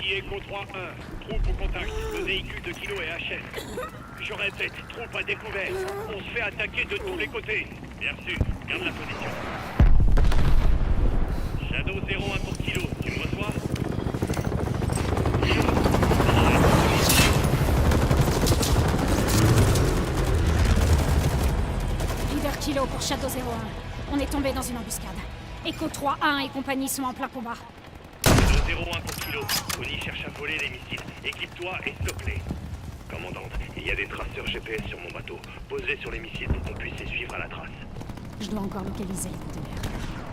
Ici Echo 3-1. Troupe au contact. Le véhicule de Kilo est HS. Je répète, troupe à découvert. On se fait attaquer de tous les côtés. Bien reçu. Garde la position. Shadow 01 pour Kilo. Tu me reçois? Kilo. Leader Kilo pour Shadow 01. On est tombé dans une embuscade. Echo 3-1 et compagnie sont en plein combat. Shadow 01 pour Kilo. Connie cherche à voler les missiles. Équipe-toi et stoppe-les. Commandante, il y a des traceurs GPS sur mon bateau. Pose-les sur les missiles pour qu'on puisse les suivre à la trace. Je dois encore localiser les conteneurs.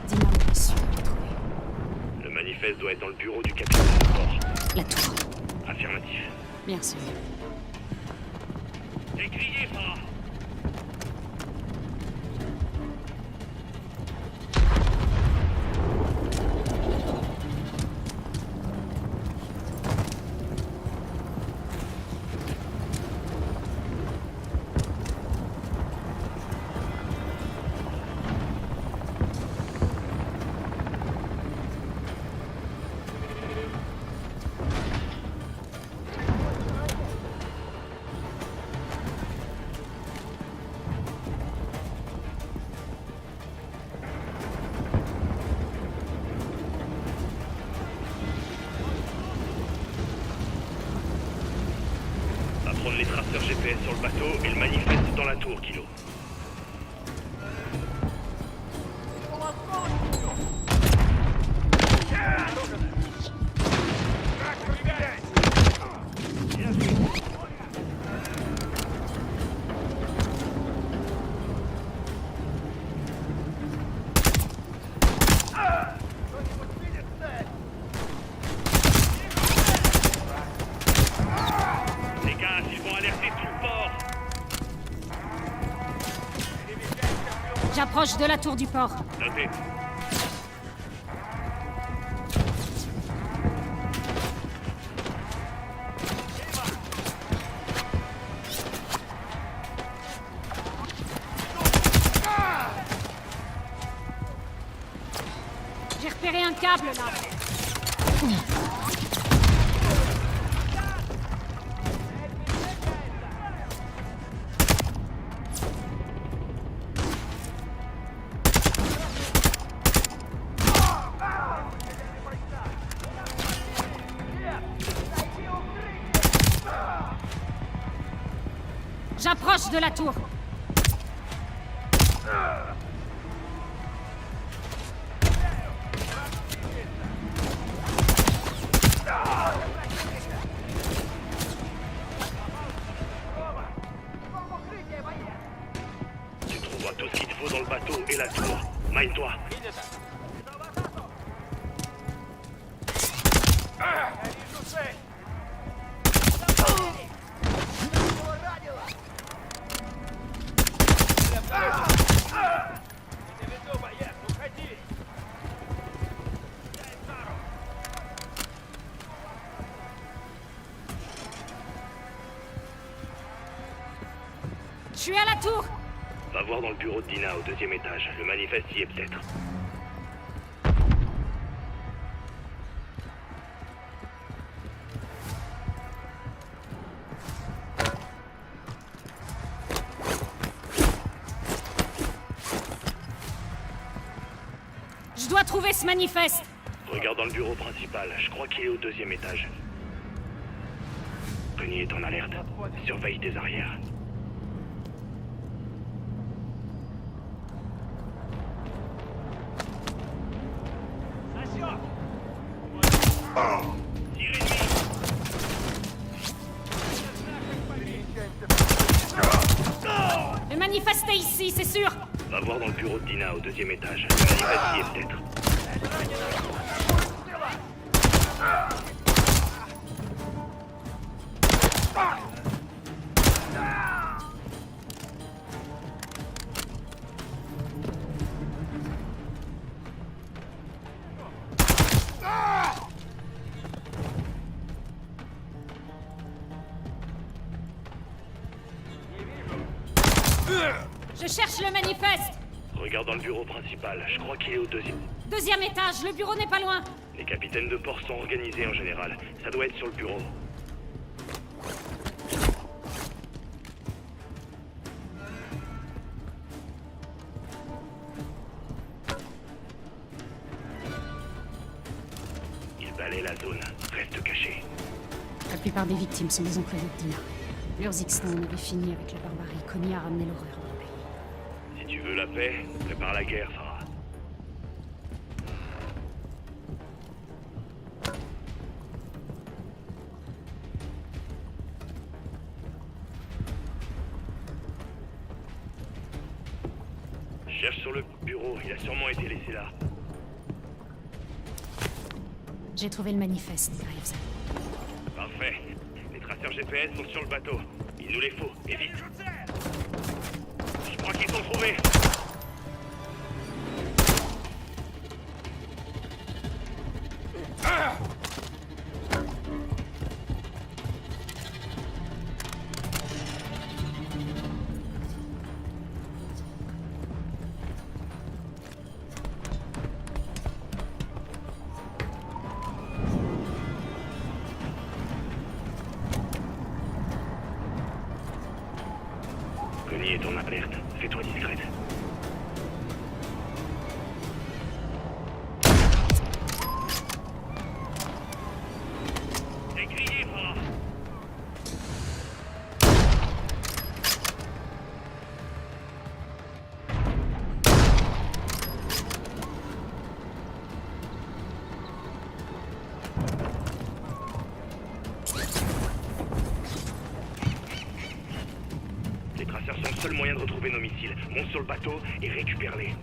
Dis-moi où je suis sûr de les trouver. Le manifeste doit être dans le bureau du capitaine de bord. La tour. Affirmatif. Bien sûr. Décriez, Farah. Prendre les traceurs GPS sur le bateau et le manifeste dans la tour, Kilo. J'approche de la tour du port. Noté. J'ai repéré un câble là. J'approche de la tour. Tu trouveras tout ce qu'il te faut dans le bateau et la tour. Mine-toi. Je suis à la tour. Va voir dans le bureau de Dina au 2e étage. Le manifeste y est peut-être. Je dois trouver ce manifeste. Regarde dans le bureau principal. Je crois qu'il est au 2e étage. Connie est en alerte. Surveille tes arrières. Le manifeste est ici, c'est sûr. Va voir dans le bureau de Dina au 2e étage. Le manifeste y est peut-être. Je cherche le manifeste. Regarde dans le bureau principal, je crois qu'il est au deuxième. Deuxième étage, le bureau n'est pas loin. Les capitaines de port sont organisés en général. Ça doit être sur le bureau. Il balaie la zone. Reste caché. La plupart des victimes sont des employés de Dina. L'Urzixon avait fini avec la barbarie. Connie a ramené l'horreur dans le pays. Si tu veux la paix, prépare la guerre, Farah. Cherche sur le bureau, il a sûrement été laissé là. J'ai trouvé le manifeste, Graves. Parfait. Les traceurs GPS sont sur le bateau. Il nous les faut, et vite. Je crois qu'ils sont trouvés. Connie est en alerte. Fais-toi discrète. C'est grillé, Farah. Les traceurs sont le seul moyen de retrouver nos missiles. Monte sur le bateau et récupère-les.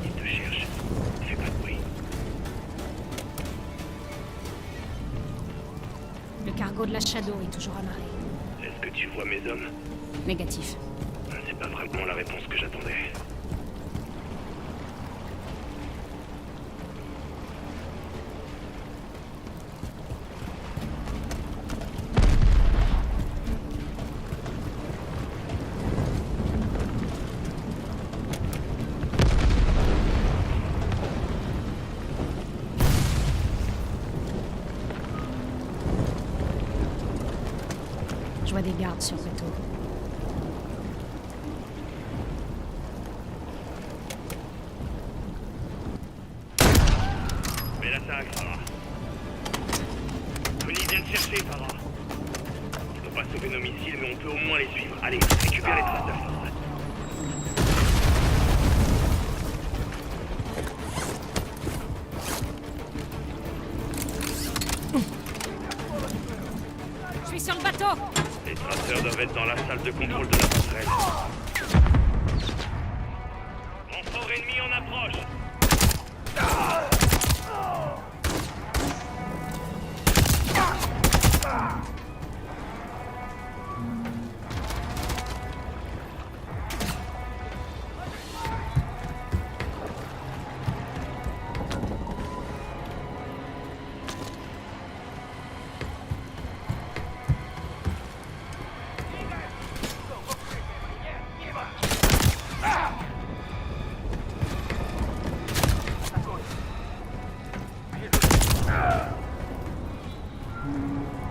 Ils te cherchent. Fais pas de bruit. Le cargo de la Shadow est toujours amarré. Est-ce que tu vois mes hommes? Négatif. C'est pas vraiment la réponse que j'attendais. Je vois des gardes sur le bateau. Mais l'attaque, Farah. Connie vient de chercher, Farah. On peut pas sauver nos missiles, mais on peut au moins les suivre. Allez, récupère les traceurs, Farah. Je suis sur le bateau. Les traceurs doivent être dans la salle de contrôle de la passerelle. Renfort ennemi en approche.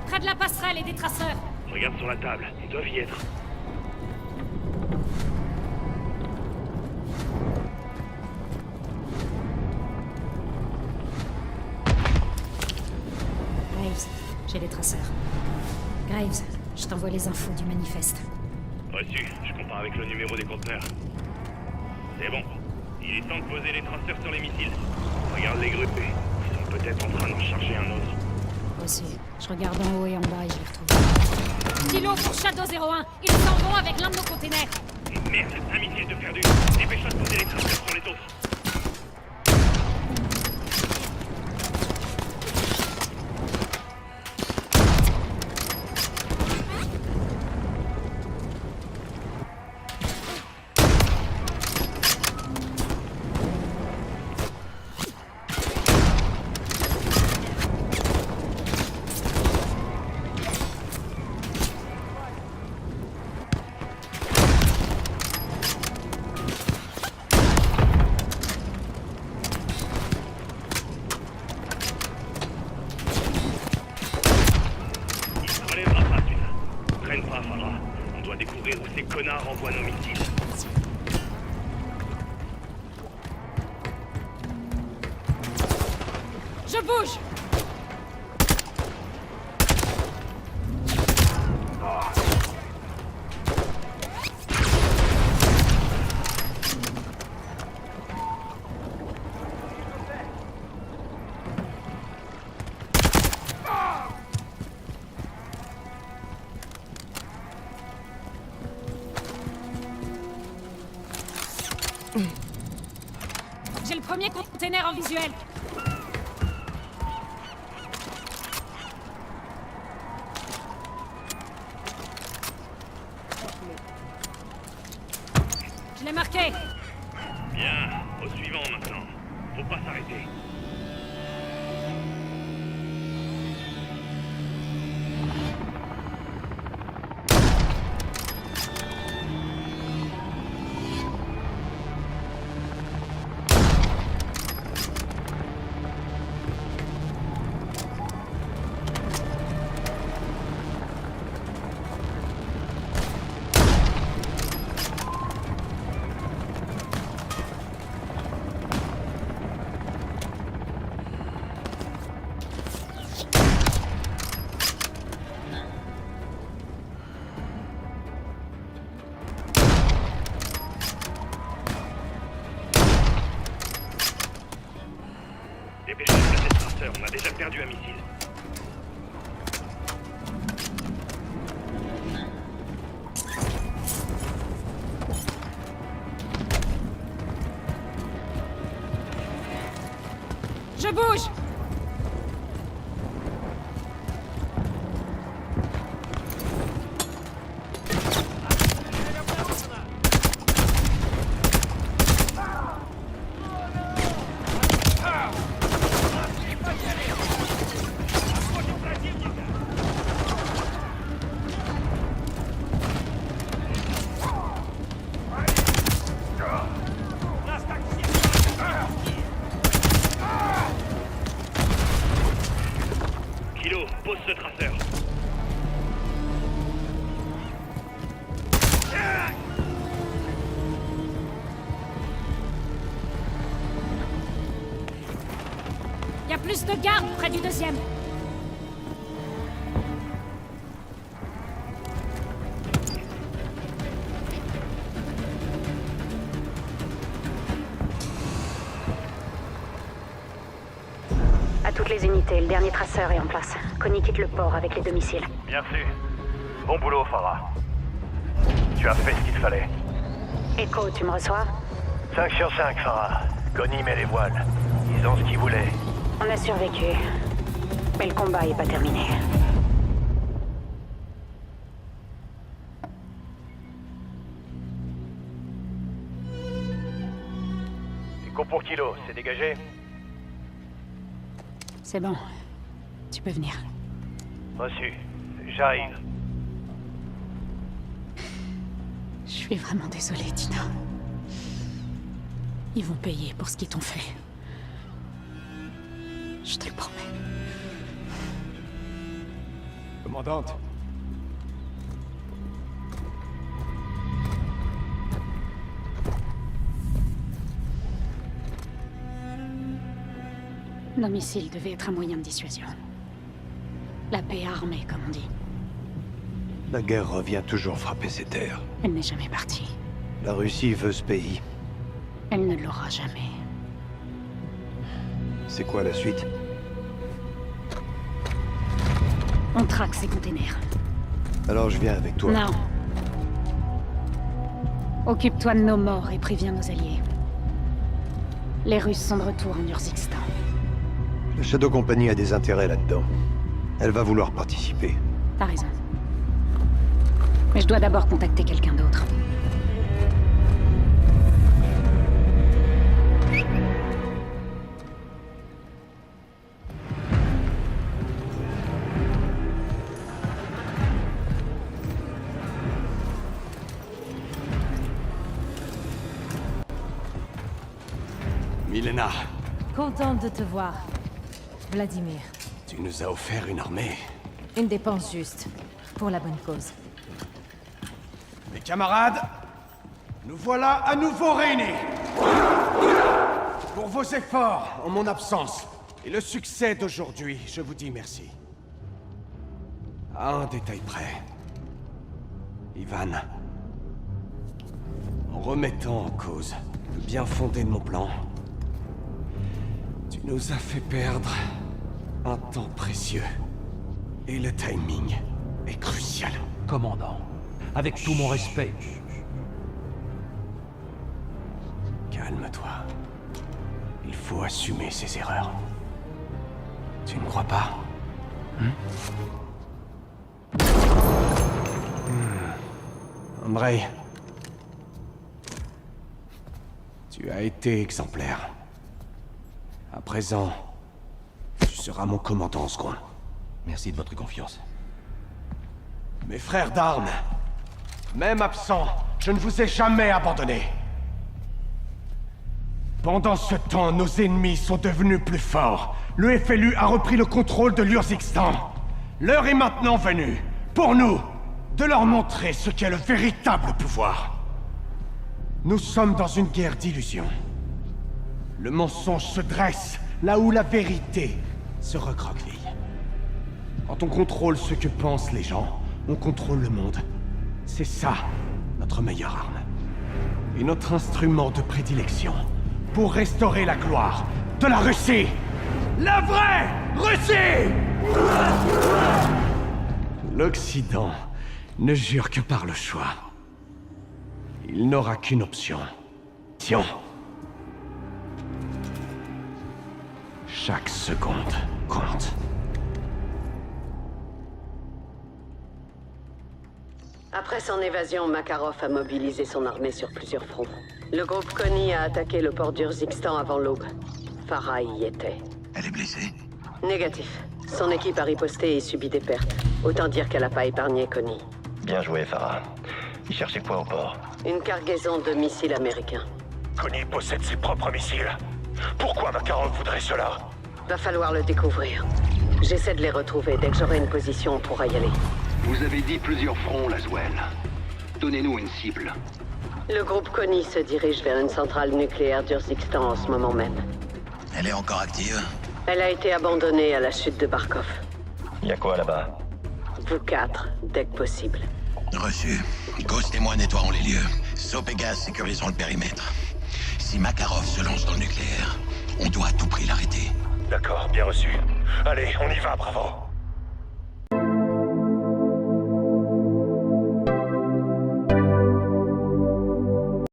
Près de la passerelle et des traceurs. Regarde sur la table, ils doivent y être. Graves, j'ai les traceurs. Graves, je t'envoie les infos du manifeste. Reçu, je compare avec le numéro des conteneurs. C'est bon. Il est temps de poser les traceurs sur les missiles. Regarde les grues. Ils sont peut-être en train d'en charger un autre. Aussi, je regarde en haut et en bas et je les retrouve. Kilo pour Shadow 01. Ils s'en vont avec l'un de nos containers. Merde, un missile de perdu. Dépêche-toi de poser les traceurs sur les autres. traîne pas, Farah. On doit découvrir où ces connards envoient nos missiles. Je bouge! J'ai le premier container en visuel. Je l'ai marqué. Bien, au suivant maintenant. Faut pas s'arrêter. Dépêchez-vous de cette traceur, on a déjà perdu un missile. Je bouge! Kilo, pose ce traceur. Y a plus de gardes près du deuxième. À toutes les unités, le dernier traceur est en place. Connie quitte le port avec les 2 missiles. Bien reçu. Bon boulot, Farah. Tu as fait ce qu'il fallait. Echo, tu me reçois? 5 sur 5, Farah. Connie met les voiles. Ils ont ce qu'ils voulaient. On a survécu. Mais le combat est pas terminé. Écho pour Kilo, c'est dégagé? C'est bon. Tu peux venir. Reçu. J'arrive. Je suis vraiment désolée, Tina. Ils vont payer pour ce qu'ils t'ont fait. Je te le promets. Commandante. Nos missiles devaient être un moyen de dissuasion. La paix armée, comme on dit. La guerre revient toujours frapper ces terres. Elle n'est jamais partie. La Russie veut ce pays. Elle ne l'aura jamais. C'est quoi la suite? On traque ces containers. Alors je viens avec toi. Non. Occupe-toi de nos morts et préviens nos alliés. Les Russes sont de retour en Urzikstan. La Shadow Company a des intérêts là-dedans. Elle va vouloir participer. T'as raison. Mais je dois d'abord contacter quelqu'un d'autre. Milena, Contente de te voir, Vladimir. tu nous as offert une armée. Une dépense juste, pour la bonne cause. Mes camarades, nous voilà à nouveau réunis. Pour vos efforts en mon absence et le succès d'aujourd'hui, je vous dis merci. À un détail près. Ivan, en remettant en cause le bien fondé de mon plan, tu nous as fait perdre un temps précieux. Et le timing est crucial. Commandant, avec tout mon respect. Calme-toi. Il faut assumer ses erreurs. Tu ne crois pas? Andrei, tu as été exemplaire. À présent, tu seras mon commandant en seconde. Merci de votre confiance. Mes frères d'armes, même absents, je ne vous ai jamais abandonné. Pendant ce temps, nos ennemis sont devenus plus forts. Le FLU a repris le contrôle de l'Urzikstan. L'heure est maintenant venue, pour nous, de leur montrer ce qu'est le véritable pouvoir. Nous sommes dans une guerre d'illusions. Le mensonge se dresse là où la vérité se recroqueville. Quand on contrôle ce que pensent les gens, on contrôle le monde. C'est ça, notre meilleure arme. Et notre instrument de prédilection pour restaurer la gloire de la Russie. La vraie Russie! L'Occident ne jure que par le choix. Il n'aura qu'une option. Chaque seconde compte. Après son évasion, Makarov a mobilisé son armée sur plusieurs fronts. Le groupe Konni a attaqué le port d'Urzikstan avant l'aube. Farah y était. Elle est blessée? Négatif. Son équipe a riposté et subi des pertes. Autant dire qu'elle n'a pas épargné Konni. Bien joué, Farah. Il cherchait quoi au port? Une cargaison de missiles américains. Konni possède ses propres missiles. Pourquoi Makarov voudrait cela? Va falloir le découvrir. J'essaie de les retrouver. Dès que j'aurai une position, on pourra y aller. Vous avez dit plusieurs fronts, Laswell. Donnez-nous une cible. Le groupe Konni se dirige vers une centrale nucléaire d'Urzikstan en ce moment même. Elle est encore active? Elle a été abandonnée à la chute de Barkov. Y a quoi là-bas? Vous quatre, dès que possible. Reçu. Ghost et moi nettoierons les lieux. Soap et Gaz sécuriseront le périmètre. Si Makarov se lance dans le nucléaire, on doit à tout prix l'arrêter. D'accord, bien reçu. Allez, on y va, Bravo.